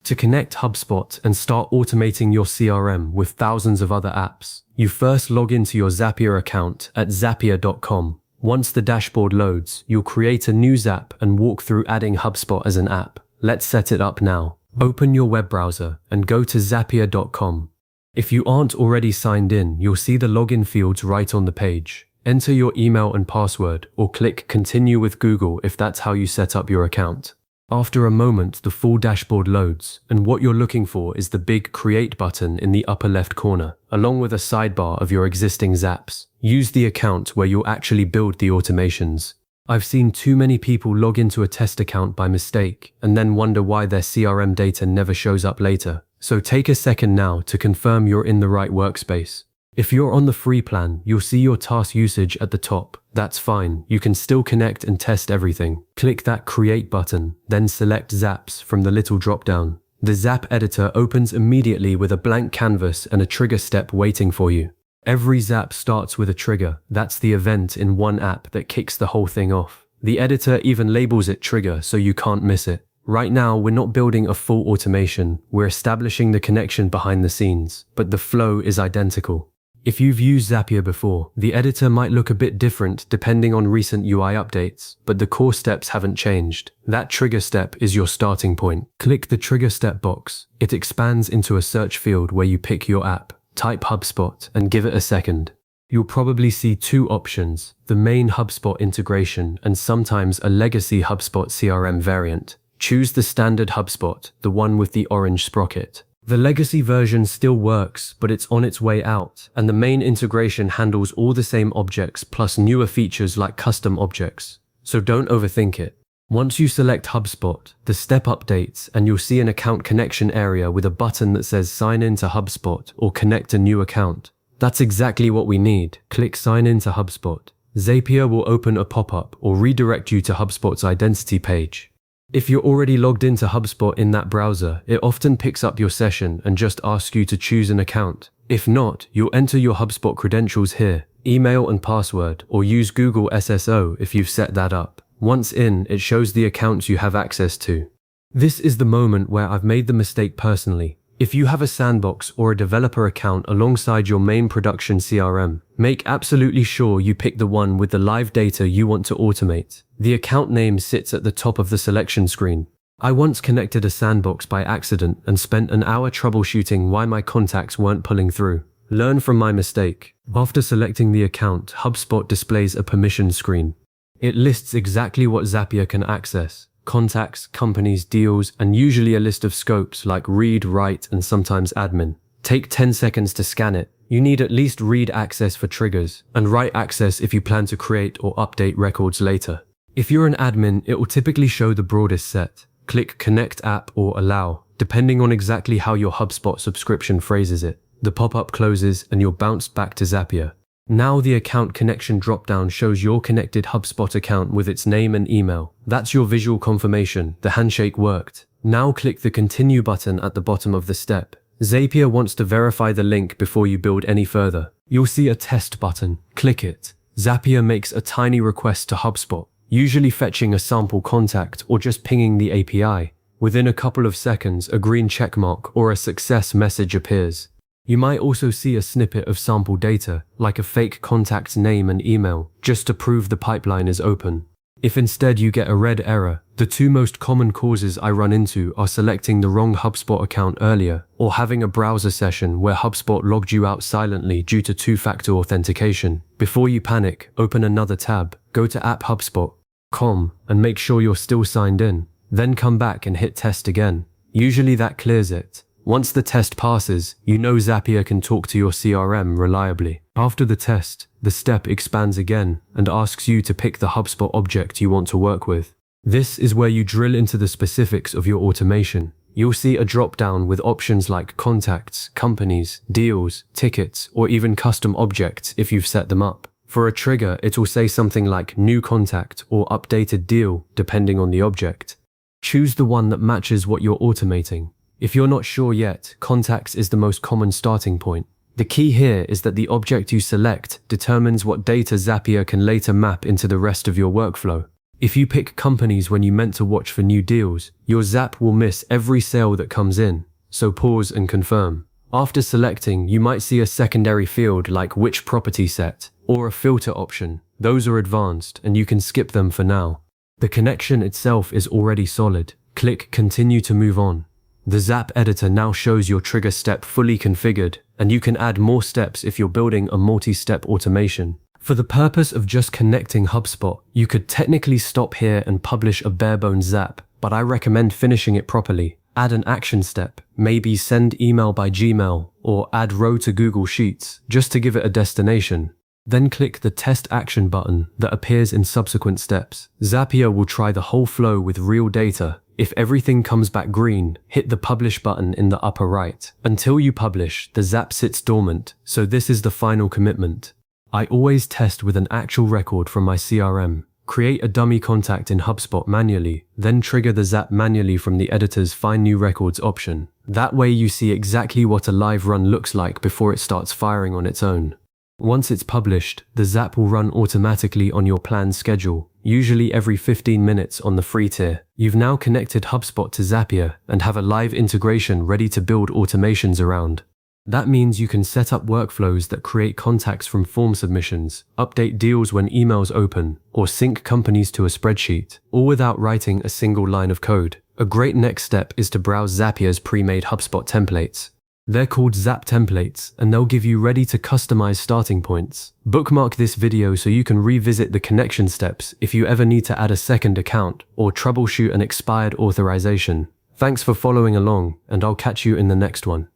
To connect HubSpot and start automating your CRM with thousands of other apps, you first log into your Zapier account at zapier.com. Once the dashboard loads, you'll create a new Zap and walk through adding HubSpot as an app. Let's set it up now. Open your web browser and go to zapier.com. If you aren't already signed in, you'll see the login fields right on the page. Enter your email and password or click Continue with Google if that's how you set up your account. After a moment, the full dashboard loads, and what you're looking for is the big Create button in the upper left corner, along with a sidebar of your existing Zaps. Use the account where you'll actually build the automations. I've seen too many people log into a test account by mistake and then wonder why their CRM data never shows up later. So take a second now to confirm you're in the right workspace. If you're on the free plan, you'll see your task usage at the top. That's fine, you can still connect and test everything. Click that Create button, then select Zaps from the little drop-down. The Zap editor opens immediately with a blank canvas and a trigger step waiting for you. Every Zap starts with a trigger. That's the event in one app that kicks the whole thing off. The editor even labels it trigger so you can't miss it. Right now, we're not building a full automation. We're establishing the connection behind the scenes, but the flow is identical. If you've used Zapier before, the editor might look a bit different depending on recent UI updates, but the core steps haven't changed. That trigger step is your starting point. Click the trigger step box. It expands into a search field where you pick your app, type HubSpot, and give it a second. You'll probably see two options, the main HubSpot integration and sometimes a legacy HubSpot CRM variant. Choose the standard HubSpot, the one with the orange sprocket. The legacy version still works, but it's on its way out, and the main integration handles all the same objects plus newer features like custom objects. So don't overthink it. Once you select HubSpot, the step updates and you'll see an account connection area with a button that says Sign in to HubSpot or Connect a new account. That's exactly what we need. Click Sign in to HubSpot. Zapier will open a pop-up or redirect you to HubSpot's identity page. If you're already logged into HubSpot in that browser, it often picks up your session and just asks you to choose an account. If not, you'll enter your HubSpot credentials here, email and password, or use Google SSO if you've set that up. Once in, it shows the accounts you have access to. This is the moment where I've made the mistake personally. If you have a sandbox or a developer account alongside your main production CRM, make absolutely sure you pick the one with the live data you want to automate. The account name sits at the top of the selection screen. I once connected a sandbox by accident and spent an hour troubleshooting why my contacts weren't pulling through. Learn from my mistake. After selecting the account, HubSpot displays a permission screen. It lists exactly what Zapier can access. Contacts, companies, deals, and usually a list of scopes like read, write, and sometimes admin. Take 10 seconds to scan it. You need at least read access for triggers, and write access if you plan to create or update records later. If you're an admin, it will typically show the broadest set. Click Connect App or Allow, depending on exactly how your HubSpot subscription phrases it. The pop-up closes and you're bounced back to Zapier. Now the account connection dropdown shows your connected HubSpot account with its name and email. That's your visual confirmation. The handshake worked. Now click the Continue button at the bottom of the step. Zapier wants to verify the link before you build any further. You'll see a test button. Click it. Zapier makes a tiny request to HubSpot, usually fetching a sample contact or just pinging the API. Within a couple of seconds, a green checkmark or a success message appears. You might also see a snippet of sample data, like a fake contact's name and email, just to prove the pipeline is open. If instead you get a red error, the two most common causes I run into are selecting the wrong HubSpot account earlier, or having a browser session where HubSpot logged you out silently due to two-factor authentication. Before you panic, open another tab, go to apphubspot.com, and make sure you're still signed in. Then come back and hit test again. Usually that clears it. Once the test passes, you know Zapier can talk to your CRM reliably. After the test, the step expands again and asks you to pick the HubSpot object you want to work with. This is where you drill into the specifics of your automation. You'll see a drop-down with options like contacts, companies, deals, tickets, or even custom objects if you've set them up. For a trigger, it will say something like new contact or updated deal, depending on the object. Choose the one that matches what you're automating. If you're not sure yet, contacts is the most common starting point. The key here is that the object you select determines what data Zapier can later map into the rest of your workflow. If you pick companies when you meant to watch for new deals, your Zap will miss every sale that comes in, so pause and confirm. After selecting, you might see a secondary field like which property set, or a filter option. Those are advanced, and you can skip them for now. The connection itself is already solid. Click Continue to move on. The Zap editor now shows your trigger step fully configured, and you can add more steps if you're building a multi-step automation. For the purpose of just connecting HubSpot, you could technically stop here and publish a bare-bones Zap, but I recommend finishing it properly. Add an action step, maybe send email by Gmail, or add row to Google Sheets, just to give it a destination. Then click the Test Action button that appears in subsequent steps. Zapier will try the whole flow with real data. If everything comes back green, hit the Publish button in the upper right. Until you publish, the Zap sits dormant, so this is the final commitment. I always test with an actual record from my CRM. Create a dummy contact in HubSpot manually, then trigger the Zap manually from the editor's Find New Records option. That way you see exactly what a live run looks like before it starts firing on its own. Once it's published, the Zap will run automatically on your planned schedule, usually every 15 minutes on the free tier. You've now connected HubSpot to Zapier and have a live integration ready to build automations around. That means you can set up workflows that create contacts from form submissions, update deals when emails open, or sync companies to a spreadsheet, all without writing a single line of code. A great next step is to browse Zapier's pre-made HubSpot templates. They're called Zap templates, and they'll give you ready to customize starting points. Bookmark this video so you can revisit the connection steps if you ever need to add a second account or troubleshoot an expired authorization. Thanks for following along, and I'll catch you in the next one.